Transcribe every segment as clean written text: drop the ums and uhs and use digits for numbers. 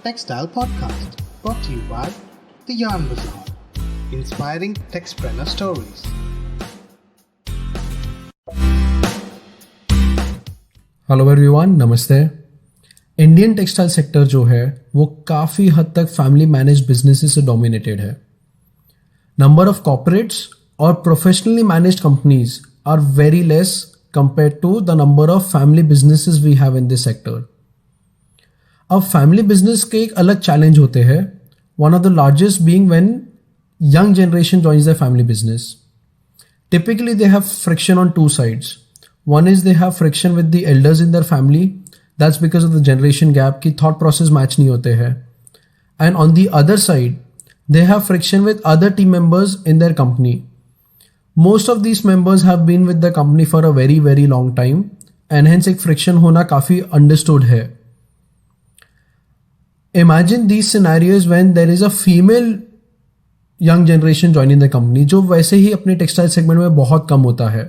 Textile Podcast, brought to you by The Yarn Bazaar, inspiring textpreneur stories. Hello everyone, नमस्ते। Indian textile sector जो है वो काफ़ी हद तक फैमिली मैनेज बिजनेसेस से डोमिनेटेड है। नंबर ऑफ कॉर्पोरेट्स और professionally managed companies are very less compare to the number of family businesses we have in this sector. अब फैमिली बिजनेस के एक अलग चैलेंज होते हैं, one of the largest being when young generation joins their family business. Typically, they have friction on two sides. One is they have friction with the elders in their family. That's because of the generation gap कि thought process match नहीं होते हैं. And on the other side, they have friction with other team members in their company. Most of these members have been with the company for a very, very long time. And hence एक friction होना काफ़ी understood है. Imagine these scenarios when there is a female young generation joining the company, जो वैसे ही अपने textile segment में बहुत कम होता है।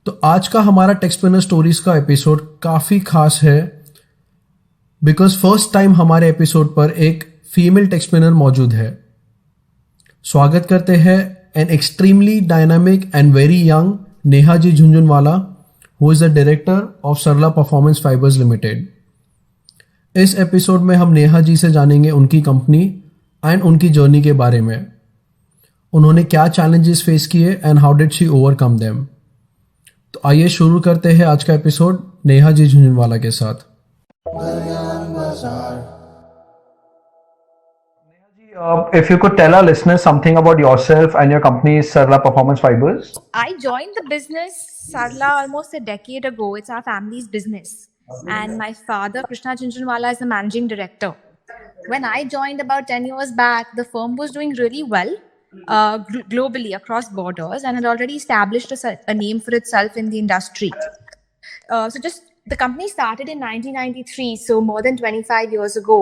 तो आज का हमारा टेक्सटप्रेन्योर स्टोरीज का एपिसोड काफ़ी खास है बिकॉज फर्स्ट टाइम हमारे एपिसोड पर एक फीमेल टेक्सटप्रेन्योर मौजूद है। स्वागत करते हैं an extremely dynamic and very young Neha ji Jhunjhunwala, who is the director of Sarla performance fibres limited. इस एपिसोड में हम नेहा जी से जानेंगे उनकी कंपनी एंड उनकी जर्नी के बारे में, उन्होंने क्या चैलेंजेस फेस किए and how did she overcome them. तो आइए शुरू करते हैं आज का एपिसोड नेहा जी झुंझुनवाला के साथ। If you could tell our listeners something about yourself and your company, Sarla Performance Fibers. I joined the business Sarla almost a decade ago. It's our family's business, and my father Krishna Jhunjhunwala is the managing director. When I joined about 10 years back, the firm was doing really well globally across borders and had already established a name for itself in the industry. The company started in 1993, so more than 25 years ago.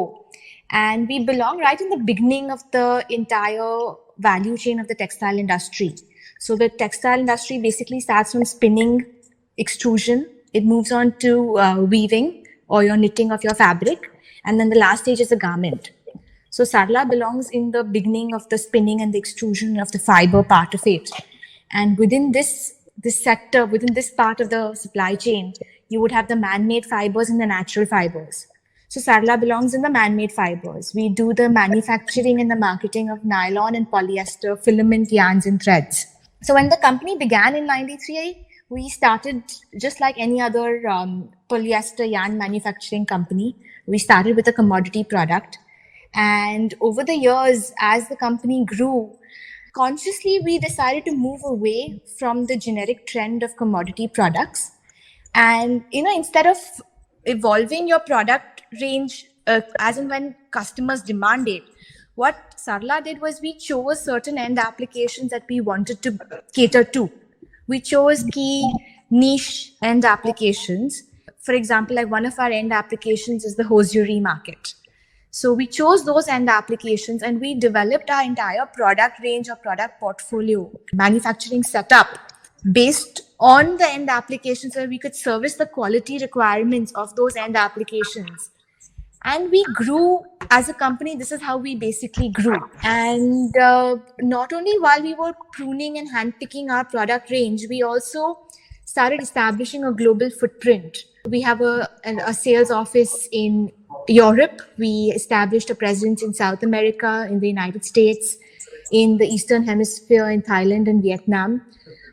And we belong right in the beginning of the entire value chain of the textile industry. So the textile industry basically starts from spinning, extrusion. It moves on to weaving or your knitting of your fabric. And then the last stage is the garment. So Sarla belongs in the beginning of the spinning and the extrusion of the fiber part of it. And within this sector, within this part of the supply chain, you would have the man-made fibers and the natural fibers. So Sarla belongs in the man-made fibers. We do the manufacturing and the marketing of nylon and polyester, filament, yarns and threads. So when the company began in 93, we started just like any other polyester yarn manufacturing company. We started with a commodity product. And over the years, as the company grew, consciously we decided to move away from the generic trend of commodity products. And, instead of evolving your product range as and when customers demand it, what Sarla did was we chose certain end applications that we wanted to cater to. We chose key niche end applications. For example, like one of our end applications is the hosiery market. So we chose those end applications and we developed our entire product range or product portfolio, manufacturing setup based on the end applications so we could service the quality requirements of those end applications. And we grew as a company. This is how we basically grew. And not only while we were pruning and handpicking our product range, we also started establishing a global footprint. We have a sales office in Europe. We established a presence in South America, in the United States, in the Eastern Hemisphere, in Thailand and Vietnam,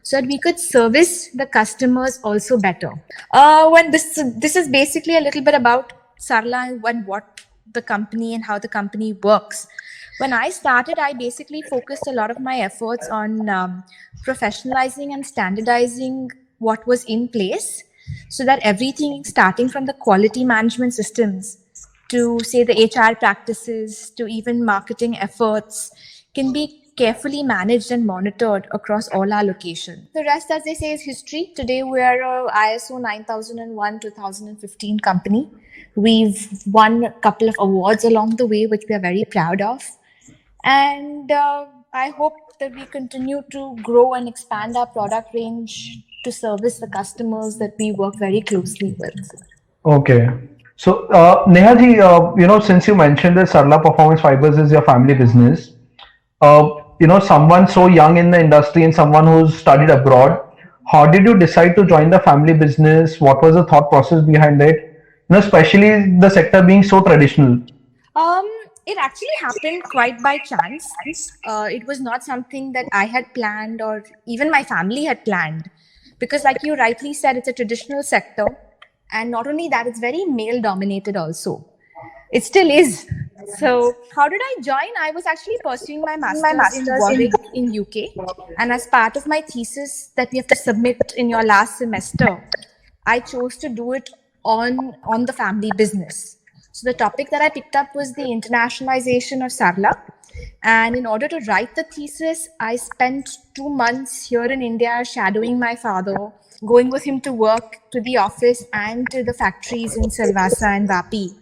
so that we could service the customers also better. When this is basically a little bit about Sarla and what the company and how the company works. When I started, I basically focused a lot of my efforts on professionalizing and standardizing what was in place so that everything starting from the quality management systems to say the HR practices to even marketing efforts can be carefully managed and monitored across all our locations. The rest, as they say, is history. Today, we are a ISO 9001-2015 company. We've won a couple of awards along the way, which we are very proud of. And I hope that we continue to grow and expand our product range to service the customers that we work very closely with. Okay. So, Neha ji, since you mentioned that Sarla Performance Fibers is your family business, someone so young in the industry and someone who's studied abroad, how did you decide to join the family business? What was the thought process behind it? Especially the sector being so traditional. Um, it actually happened quite by chance. It was not something that I had planned or even my family had planned. Because, like you rightly said, it's a traditional sector. And not only that, it's very male dominated also. It still is. So, how did I join? I was actually pursuing my master's in Warwick in UK. And as part of my thesis that we have to submit in your last semester, I chose to do it on the family business. So the topic that I picked up was the internationalization of Sarla. And in order to write the thesis, I spent 2 months here in India shadowing my father, going with him to work to the office and to the factories in Silvassa and Vapi.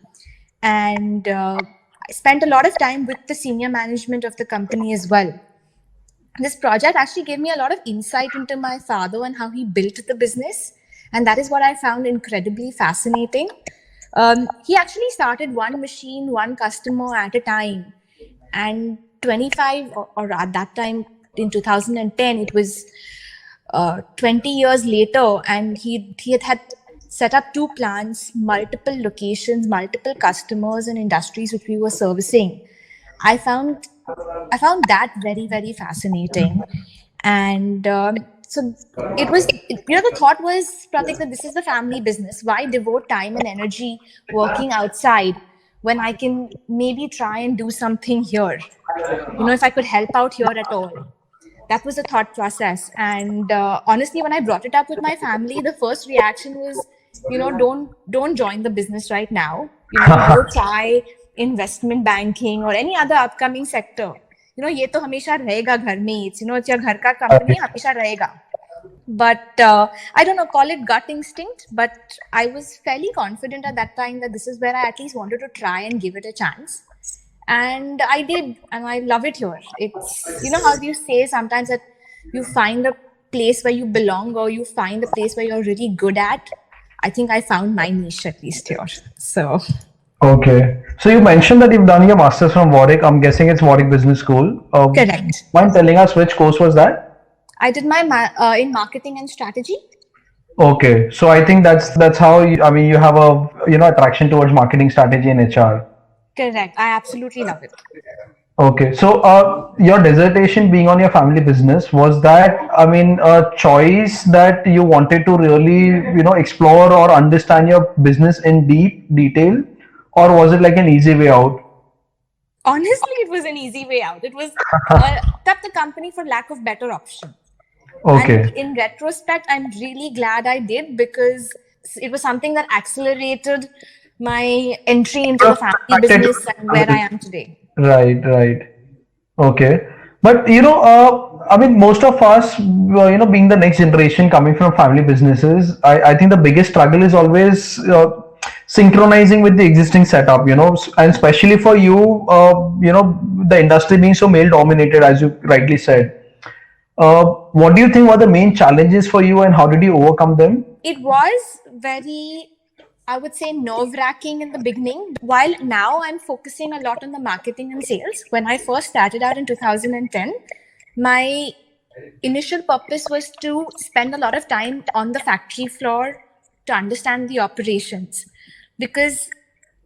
And I spent a lot of time with the senior management of the company as well. This project actually gave me a lot of insight into my father and how he built the business. And that is what I found incredibly fascinating. He actually started one machine, one customer at a time. And 25, or at that time in 2010, it was 20 years later, and he had set up 2 plants, multiple locations, multiple customers and industries which we were servicing. I found that very, very fascinating. And so the thought was, Pratik, that this is the family business. Why devote time and energy working outside when I can maybe try and do something here? If I could help out here at all. That was the thought process. And honestly, when I brought it up with my family, the first reaction was, don't join the business right now. Go try investment banking or any other upcoming sector. ये तो हमेशा रहेगा घर में ही. It's घर का company हमेशा रहेगा. But I don't know, call it gut instinct. But I was fairly confident at that time that this is where I at least wanted to try and give it a chance. And I did, and I love it here. It's, how do you say sometimes that you find a place where you belong or you find a place where you're really good at. I think I found my niche at least here. So. Okay. So you mentioned that you've done your master's from Warwick. I'm guessing it's Warwick Business School. Correct. Mind telling us which course was that? I did my in marketing and strategy. Okay. So I think that's how you have a attraction towards marketing strategy and HR. Correct. I absolutely love it. Okay, so your dissertation being on your family business, was that, a choice that you wanted to really, explore or understand your business in deep detail, or was it like an easy way out? Honestly, it was an easy way out. It was kept the company for lack of better option. Okay. And in retrospect, I'm really glad I did, because it was something that accelerated my entry into the family business and where I am today. Right. Okay. But, most of us, being the next generation coming from family businesses, I think the biggest struggle is always synchronizing with the existing setup, and especially for you, the industry being so male dominated, as you rightly said. What do you think were the main challenges for you, and how did you overcome them? It was very, I would say, nerve-wracking in the beginning. While now I'm focusing a lot on the marketing and sales. When I first started out in 2010, my initial purpose was to spend a lot of time on the factory floor to understand the operations. Because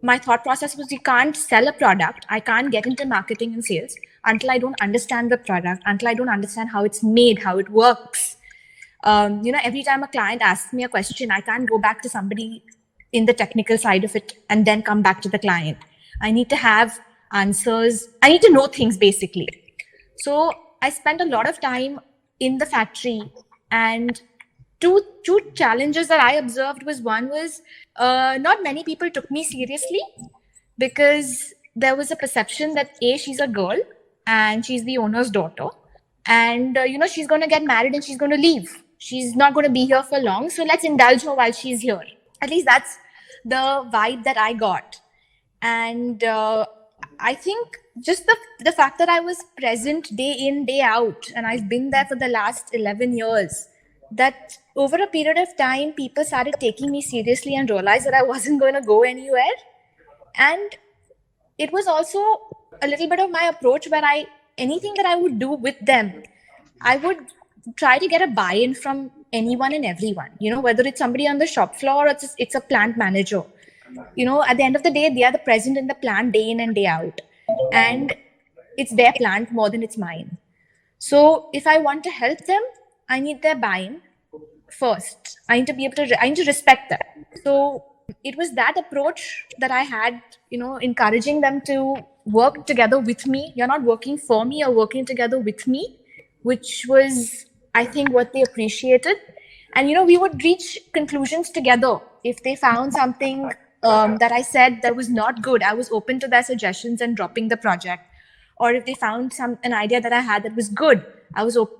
my thought process was, you can't sell a product. I can't get into marketing and sales until I don't understand the product, until I don't understand how it's made, how it works. Every time a client asks me a question, I can't go back to somebody in the technical side of it and then come back to the client. I need to have answers. I need to know things, basically. So I spent a lot of time in the factory, and two challenges that I observed was, one was not many people took me seriously, because there was a perception that she's a girl and she's the owner's daughter, and she's going to get married and she's going to leave. She's not going to be here for long, so let's indulge her while she's here. At least that's the vibe that I got. And I think just the fact that I was present day in, day out, and I've been there for the last 11 years, that over a period of time, people started taking me seriously and realized that I wasn't going to go anywhere. And it was also a little bit of my approach where anything that I would do with them, I would try to get a buy-in from anyone and everyone, whether it's somebody on the shop floor or it's a plant manager. At the end of the day, they are the present in the plant day in and day out. And it's their plant more than it's mine. So if I want to help them, I need their buy-in first. I need to respect that. So it was that approach that I had, encouraging them to work together with me. You're not working for me, you're working together with me, which was, I think, what they appreciated. And, we would reach conclusions together. If they found something that I said that was not good, I was open to their suggestions and dropping the project. Or if they found an idea that I had that was good,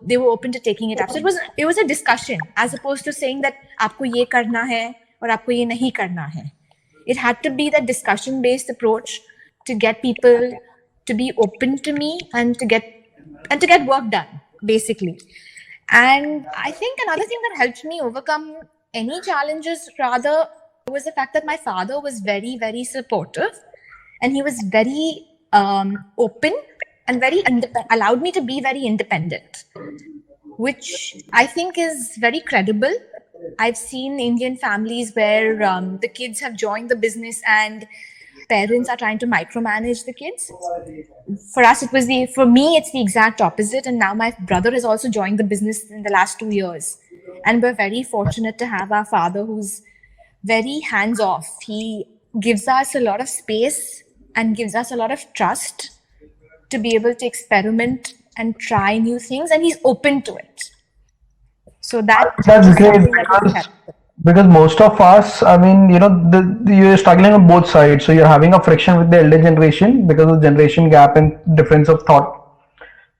they were open to taking it up. So it was a discussion, as opposed to saying that aapko ye karna hai or aapko ye nahi karna hai. It had to be that discussion-based approach to get people to be open to me and to get work done, basically. And I think another thing that helped me overcome any challenges rather was the fact that my father was very, very supportive, and he was very open and very allowed me to be very independent, which I think is very credible. I've seen Indian families where the kids have joined the business and parents are trying to micromanage the kids. For me, it's the exact opposite. And now my brother has also joined the business in the last 2 years. And we're very fortunate to have our father who's very hands-off. He gives us a lot of space and gives us a lot of trust to be able to experiment and try new things. And he's open to it. So that's great because most of us, I mean, you're struggling on both sides. So you're having a friction with the elder generation because of generation gap and difference of thought.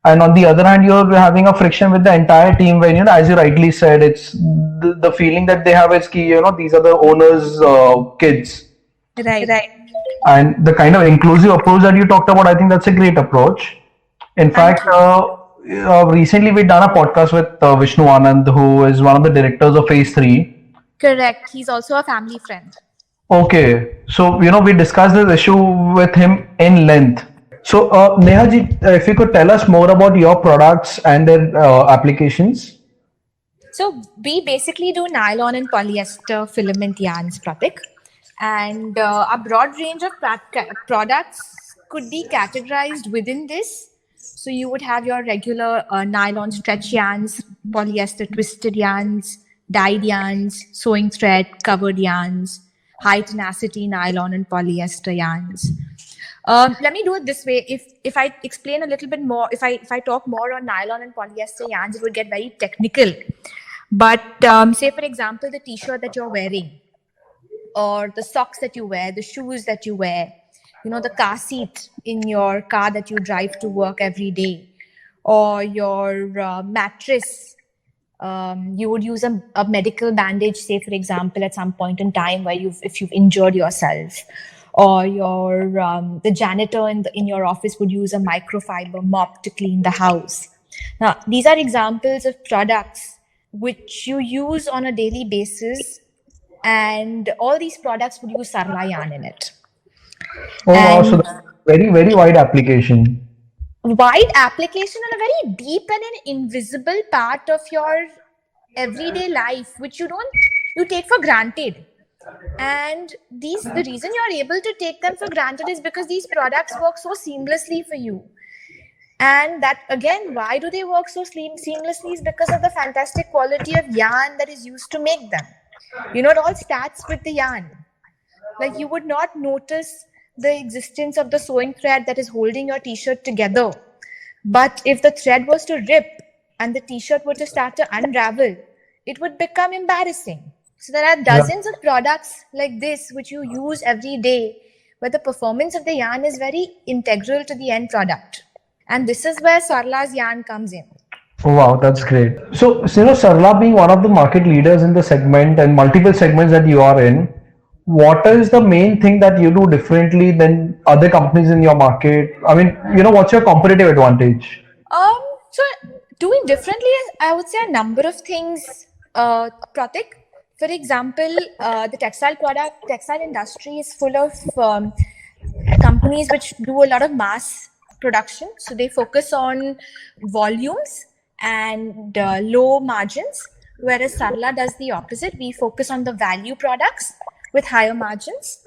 And on the other hand, you're having a friction with the entire team when, as you rightly said, it's the feeling that they have is these are the owners' kids. Right. And the kind of inclusive approach that you talked about, I think that's a great approach. In fact, recently we've done a podcast with Vishnu Anand, who is one of the directors of Phase 3. Correct. He's also a family friend. Okay. So, we discussed this issue with him in length. So, Neha ji, if you could tell us more about your products and their applications. So, we basically do nylon and polyester filament yarns, Pratik. And a broad range of products could be categorized within this. So you would have your regular nylon stretch yarns, polyester twisted yarns, dyed yarns, sewing thread, covered yarns, high tenacity nylon and polyester yarns. Let me do it this way. If I explain a little bit more, if I talk more on nylon and polyester yarns, it would get very technical. But say, for example, the t-shirt that you're wearing, or the socks that you wear, the shoes that you wear, the car seat in your car that you drive to work every day, or your mattress. You would use a medical bandage, say, for example, at some point in time where if you've injured yourself, or the janitor in your office would use a microfiber mop to clean the house. Now, these are examples of products which you use on a daily basis, and all these products would use Sarla yarn in it. Oh, wow, so that's very, very wide application. Wide application and a very deep and an invisible part of your everyday life, which you take for granted. And the reason you're able to take them for granted is because these products work so seamlessly for you. And that, again, why do they work so seamlessly is because of the fantastic quality of yarn that is used to make them. It all starts with the yarn. Like, you would not notice the existence of the sewing thread that is holding your t-shirt together. But if the thread was to rip and the t-shirt were to start to unravel, it would become embarrassing. So there are dozens of products like this which you use every day, where the performance of the yarn is very integral to the end product. And this is where Sarla's yarn comes in. Wow, that's great. So, Sarla being one of the market leaders in the segment and multiple segments that you are in, what is the main thing that you do differently than other companies in your market? I mean, what's your competitive advantage? So doing differently is, I would say, a number of things. Pratik, for example, the textile industry is full of companies which do a lot of mass production. So they focus on volumes and low margins, whereas Sarla does the opposite. We focus on the value products with higher margins.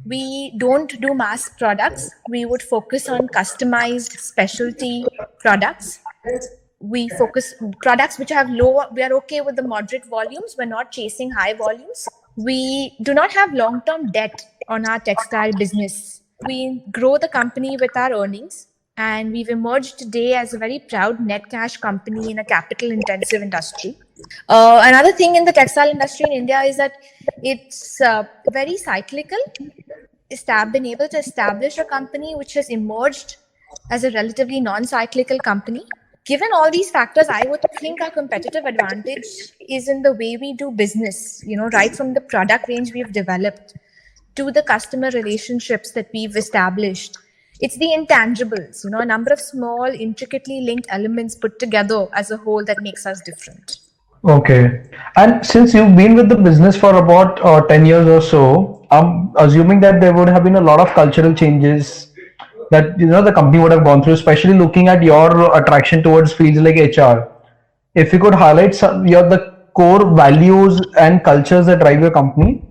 We don't do mass products. We would focus on customized specialty products. We focus products which have lower, we are okay with the moderate volumes. We're not chasing high volumes. We do not have long-term debt on our textile business. We grow the company with our earnings, and we've emerged today as a very proud net cash company in a capital intensive industry. Another thing in the textile industry in India is that it's very cyclical. Been able to establish a company which has emerged as a relatively non-cyclical company. Given all these factors, I would think our competitive advantage is in the way we do business, right from the product range we've developed to the customer relationships that we've established. It's the intangibles, a number of small, intricately linked elements put together as a whole that makes us different. Okay. And since you've been with the business for about 10 years or so, I'm assuming that there would have been a lot of cultural changes that the company would have gone through, especially looking at your attraction towards fields like HR. If you could highlight the core values and cultures that drive your company.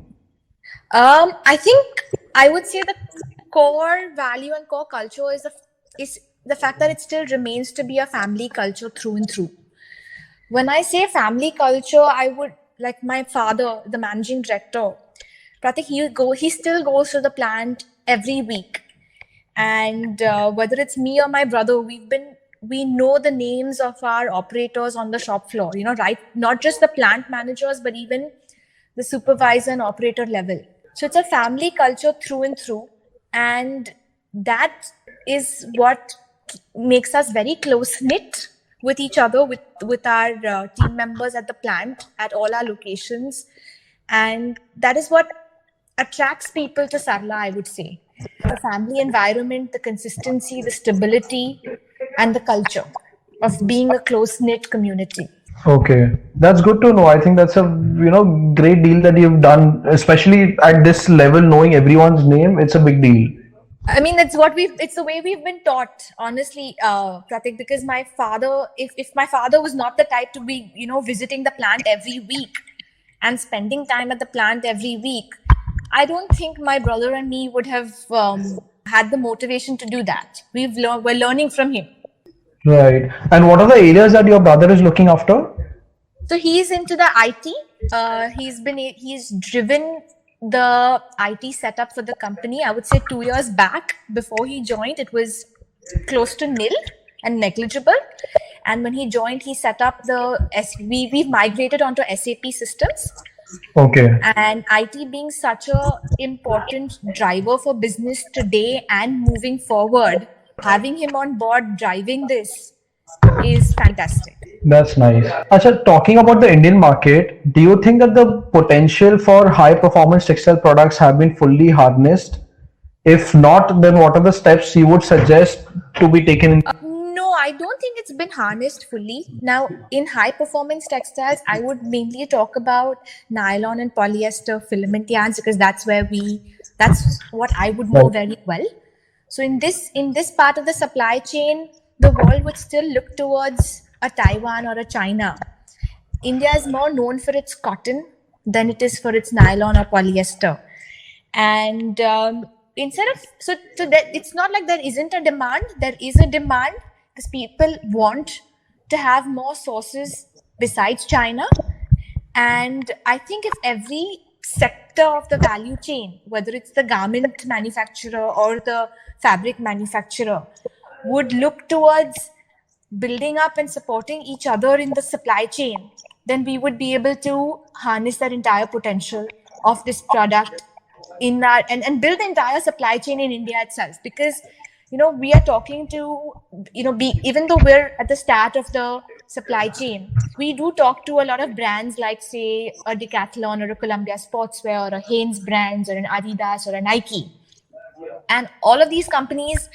I think I would say the core value and core culture is the fact that it still remains to be a family culture through and through. When I say family culture, I would, like my father, the managing director, Pratik, he still goes to the plant every week. And whether it's me or my brother, we know the names of our operators on the shop floor, right? Not just the plant managers, but even the supervisor and operator level. So it's a family culture through and through. And that is what makes us very close-knit with each other, with our team members at the plant, at all our locations. And that is what attracts people to Sarla, I would say. The family environment, the consistency, the stability, and the culture of being a close-knit community. Okay, that's good to know. I think that's a great deal that you've done, especially at this level, knowing everyone's name. It's a big deal. I mean, it's the way we've been taught, honestly, Pratik, because my father, if my father was not the type to be, visiting the plant every week and spending time at the plant every week, I don't think my brother and me would have had the motivation to do that. We're learning from him. Right. And what are the areas that your brother is looking after? So he's into the IT. He's driven the IT setup for the company. I would say 2 years back, before he joined, it was close to nil and negligible. And when he joined, he set up we've migrated onto SAP systems. Okay. And IT being such a important driver for business today and moving forward, having him on board driving this is fantastic. That's nice. Acha, talking about the Indian market, do you think that the potential for high performance textile products have been fully harnessed? If not, then what are the steps you would suggest to be taken? No, I don't think it's been harnessed fully. Now, in high performance textiles, I would mainly talk about nylon and polyester filament yarns, because that's what I would know very well. So in this part of the supply chain, the world would still look towards a Taiwan or a China. India is more known for its cotton than it is for its nylon or polyester. And it's not like there isn't a demand. There is a demand because people want to have more sources besides China. And I think if every sector of the value chain, whether it's the garment manufacturer or the fabric manufacturer, would look towards building up and supporting each other in the supply chain, then we would be able to harness that entire potential of this product in our and build the entire supply chain in India itself. Because we are talking to even though we're at the start of the supply chain, we do talk to a lot of brands like, say, a Decathlon or a Columbia Sportswear or a Hanes brands or an Adidas or a Nike. And all of these companies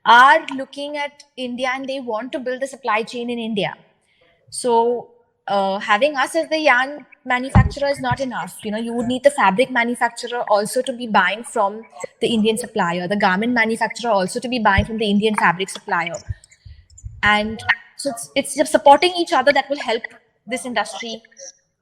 are looking at India and they want to build a supply chain in India. So having us as the yarn manufacturer is not enough. You would need the fabric manufacturer also to be buying from the Indian supplier, the garment manufacturer also to be buying from the Indian fabric supplier. And so it's just supporting each other that will help this industry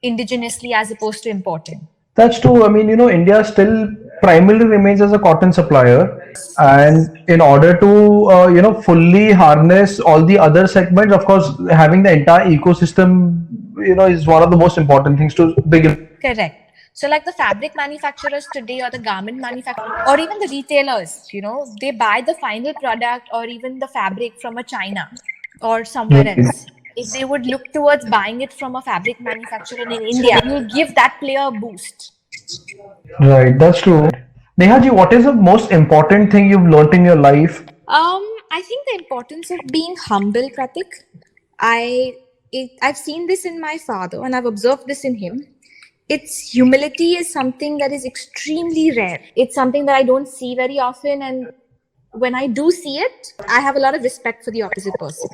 indigenously as opposed to importing. That's true. I mean, India still primarily remains as a cotton supplier, and in order to fully harness all the other segments, of course, having the entire ecosystem, is one of the most important things to begin. Correct. So like the fabric manufacturers today or the garment manufacturers or even the retailers, they buy the final product or even the fabric from a China or somewhere else. If they would look towards buying it from a fabric manufacturer in India, you'll give that player a boost. Right, that's true. Nehaji, what is the most important thing you've learned in your life? I think the importance of being humble, Pratik. I've seen this in my father and I've observed this in him. Humility is something that is extremely rare. It's something that I don't see very often, and when I do see it, I have a lot of respect for the opposite person.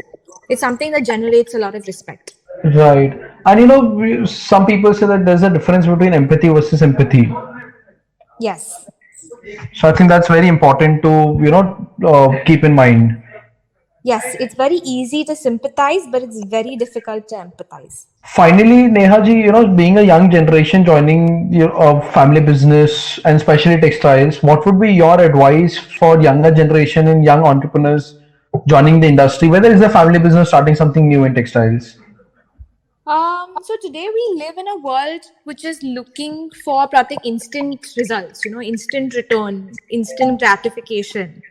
It's something that generates a lot of respect. Right. And some people say that there's a difference between empathy versus empathy. Yes. So I think that's very important to, keep in mind. Yes, it's very easy to sympathize, but it's very difficult to empathize. Finally, Nehaji, being a young generation joining your family business and especially textiles, what would be your advice for younger generation and young entrepreneurs joining the industry, whether it's a family business starting something new in textiles? So today we live in a world which is looking for Pratik instant results, instant return, instant gratification.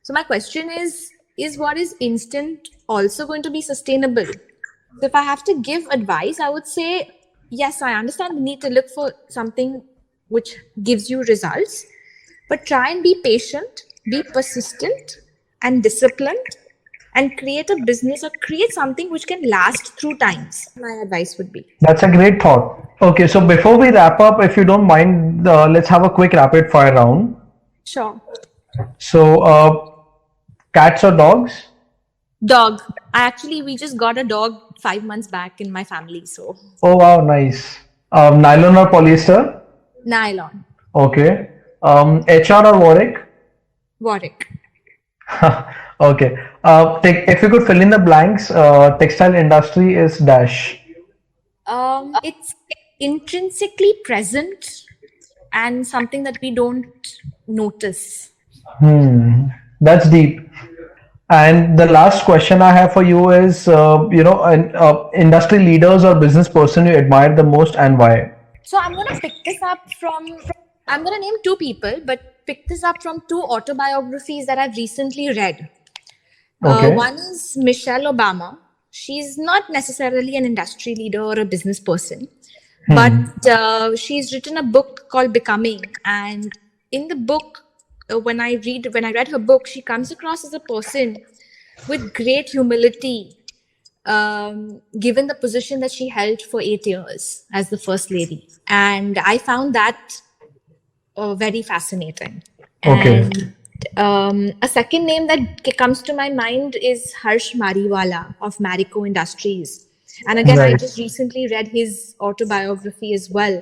So my question is what is instant also going to be sustainable? So if I have to give advice, I would say, yes, I understand the need to look for something which gives you results, but try and be patient, be persistent and disciplined, and create a business or create something which can last through times. My advice would be. That's a great thought. Okay, so before we wrap up, if you don't mind, let's have a quick rapid fire round. Sure. So, cats or dogs? Dog. We just got a dog 5 months back in my family. So. Oh wow, nice. Nylon or polyester? Nylon. Okay. HR or Warwick? Warwick. Okay. If you could fill in the blanks, textile industry is dash. It's intrinsically present and something that we don't notice. That's deep. And the last question I have for you is, industry leaders or business person you admire the most and why? So I'm going to pick this up I'm going to name two people, but pick this up from two autobiographies that I've recently read. Okay. One is Michelle Obama. She's not necessarily an industry leader or a business person, but she's written a book called Becoming. And in the book, when I read her book, she comes across as a person with great humility, given the position that she held for 8 years as the first lady. And I found that very fascinating. Okay. And a second name that comes to my mind is Harsh Mariwala of Marico Industries. And again, I just recently read his autobiography as well,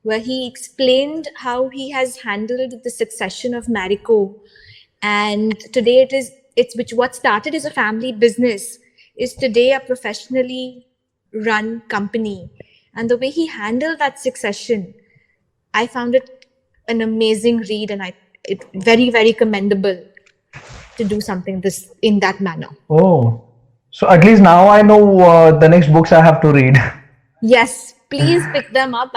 where he explained how he has handled the succession of Marico. And today what started as a family business is today a professionally run company. And the way he handled that succession, I found it an amazing read, and it very, very commendable to do something in that manner. Oh, so at least now I know the next books I have to read. Yes, please pick them up.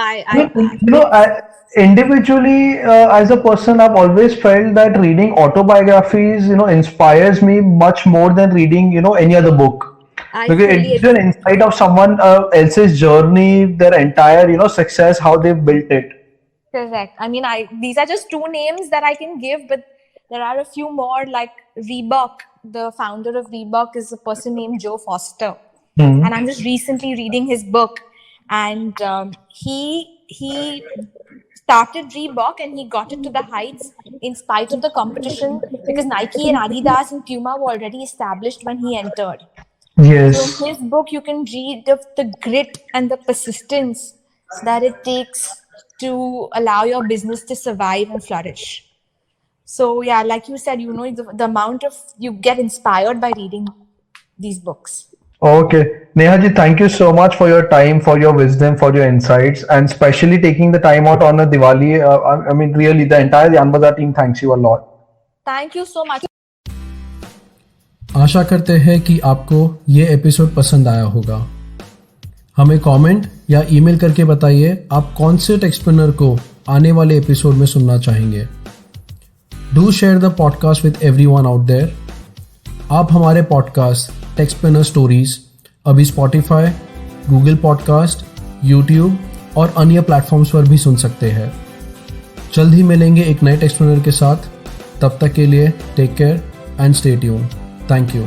Individually, as a person, I've always felt that reading autobiographies, inspires me much more than reading, any other book. Because it gives you an insight of someone else's journey, their entire, success, how they've built it. Correct. I mean, these are just two names that I can give, but there are a few more, like Reebok. The founder of Reebok is a person named Joe Foster. And I'm just recently reading his book. And he started Reebok and he got it to the heights in spite of the competition, because Nike and Adidas and Puma were already established when he entered. Yes. So in his book, you can read of the grit and the persistence that it takes to allow your business to survive and flourish. So yeah, like you said, the amount of you get inspired by reading these books. Okay. Neha ji, thank you so much for your time, for your wisdom, for your insights, and especially taking the time out on a Diwali. I mean, really, the entire Yan Bazaar team thanks you a lot. Thank you so much. आशा करते हैं कि आपको ये episode पसंद आया होगा। हमें comment या ईमेल करके बताइए आप कौन से टेक्सप्रेन्योर को आने वाले एपिसोड में सुनना चाहेंगे। Do share the podcast with everyone out there. आप हमारे पॉडकास्ट टेक्सप्रेन्योर स्टोरीज अभी स्पॉटिफाई, गूगल पॉडकास्ट, यूट्यूब और अन्य प्लेटफॉर्म्स पर भी सुन सकते हैं। जल्द ही मिलेंगे एक नए टेक्सप्रेन्योर के साथ। तब तक के लिए take care and stay tuned. Thank you.